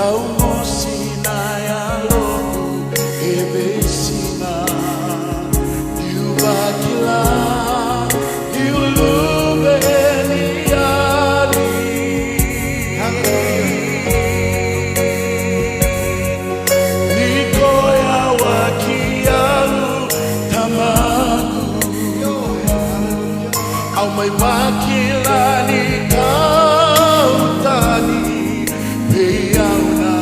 Taumosina ya loku ebesina Yubakila Yulubeni yali Nikoya wakialu tamaku Au may makila ni kautani Peyaw na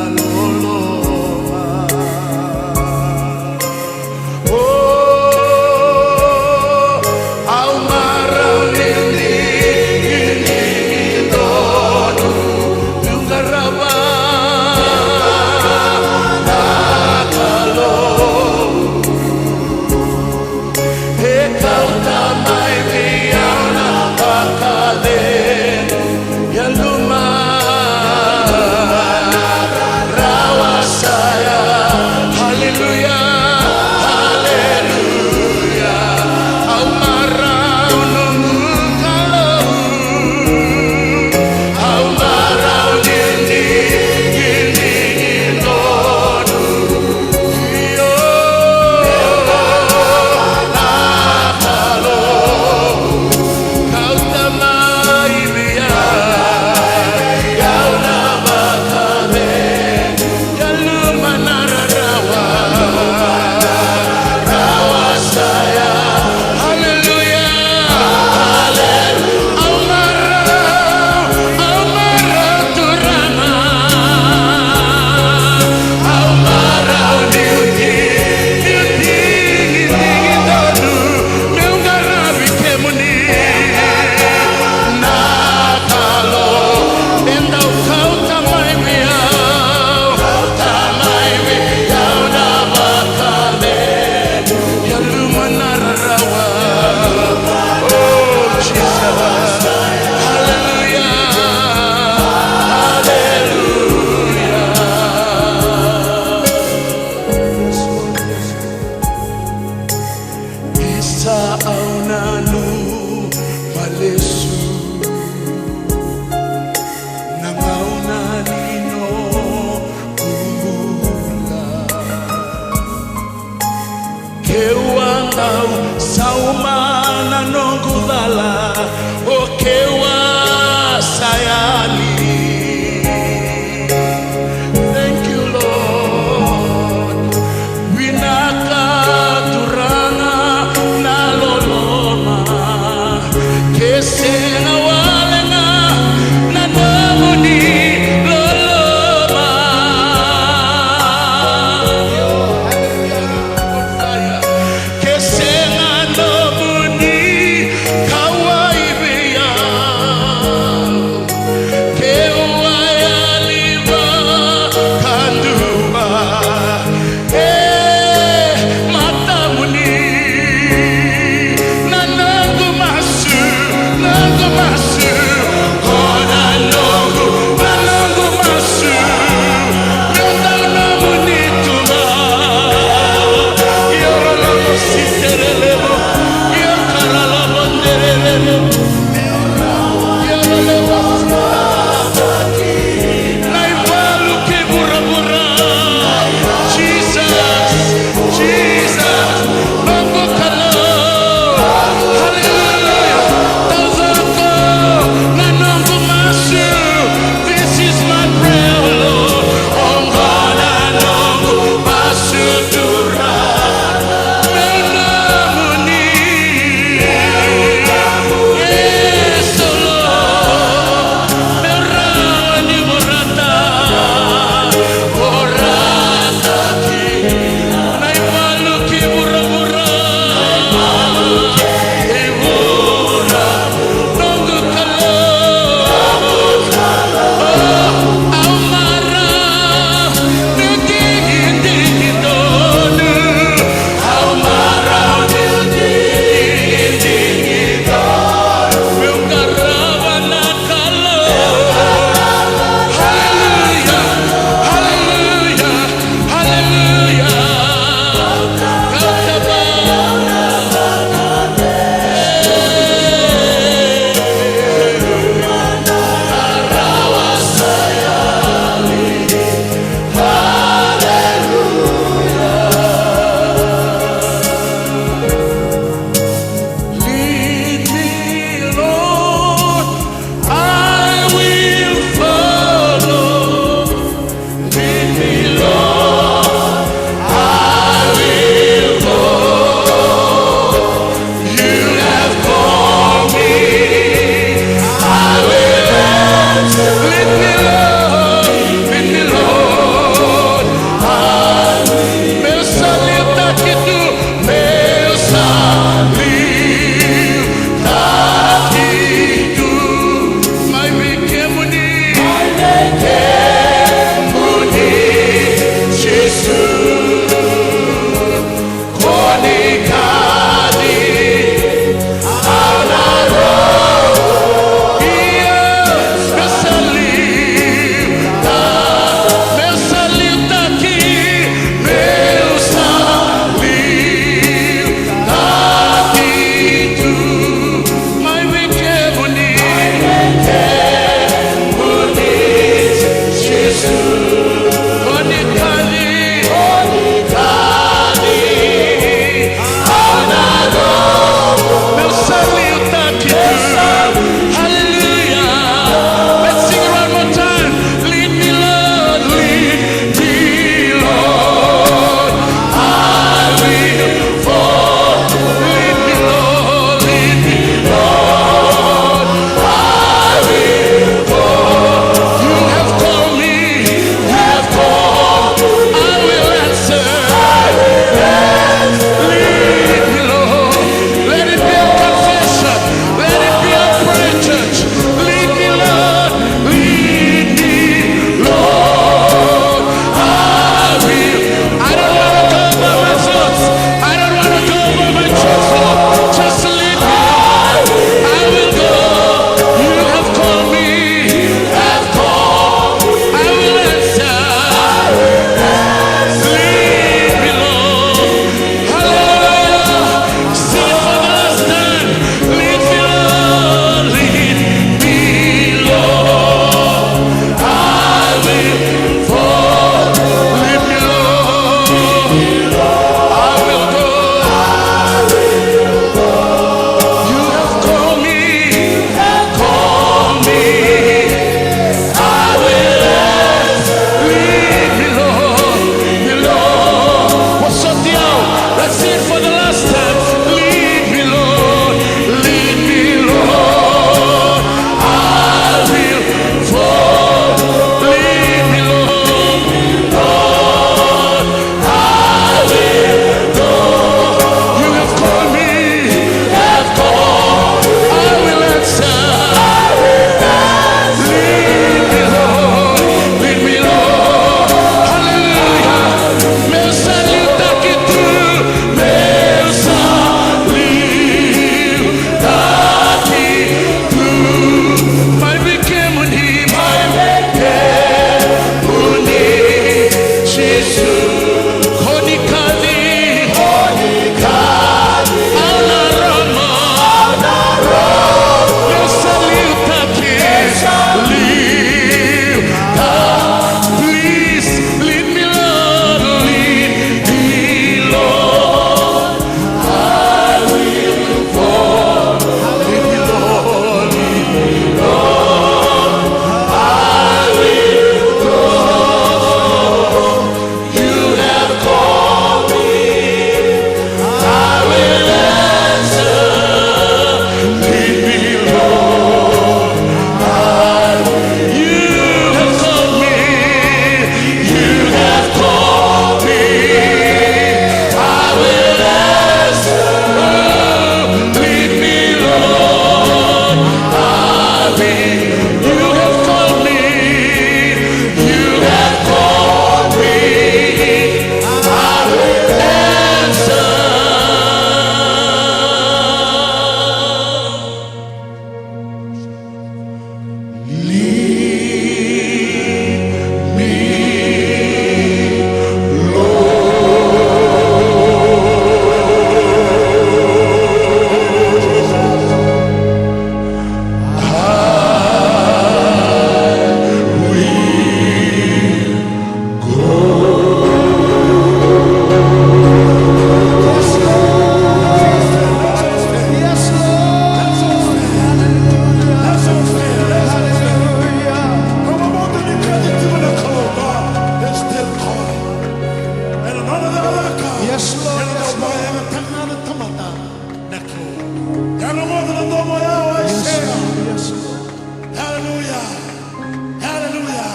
Hallelujah.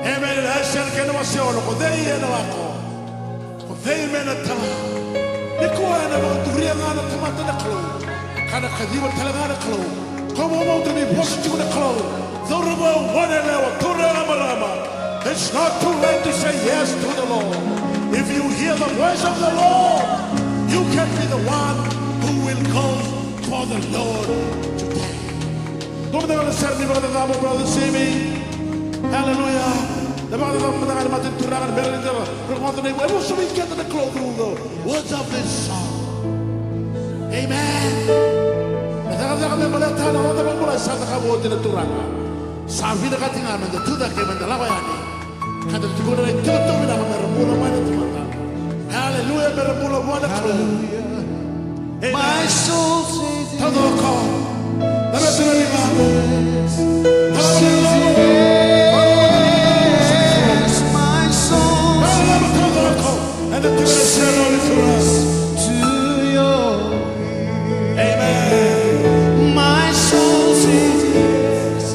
Hallelujah. Amen. Ashan kena wasiolo ko dei na wako. Ko dei mena tala. Niko ana mo turia ngana tamata na klo. Kana kadiwa tala ngana klo. Como mo to be positive na klo. Zorbo wana lewa tura amalama. It's not too late to say yes to the Lord. If you hear the voice of the Lord, you can be the one who will go for the Lord today. Come on, serve me, brother, brother, see me. Hallelujah. The brother, I'm not to run and bury them. But what the name, where should we get to the clothes through the words of this song? Amen. Sabi na katingan ng tuda kay mandalawayan. Kada siguro ay tuto na meron mana tumata. Hallelujah, meron mana klo. My soul says yes. Todo ko. Dame tu lima. Yes, my soul. Todo ko. And the two is to us. To your amen. My soul says yes.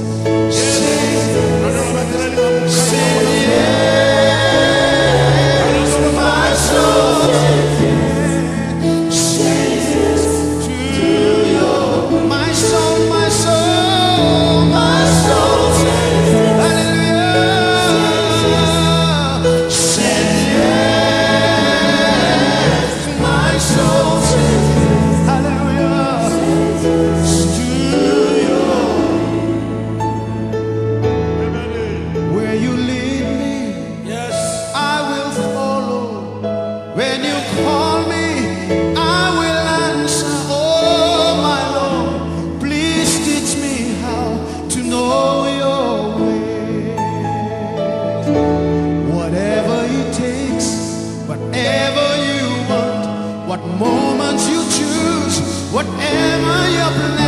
What moments you choose, whatever your plan.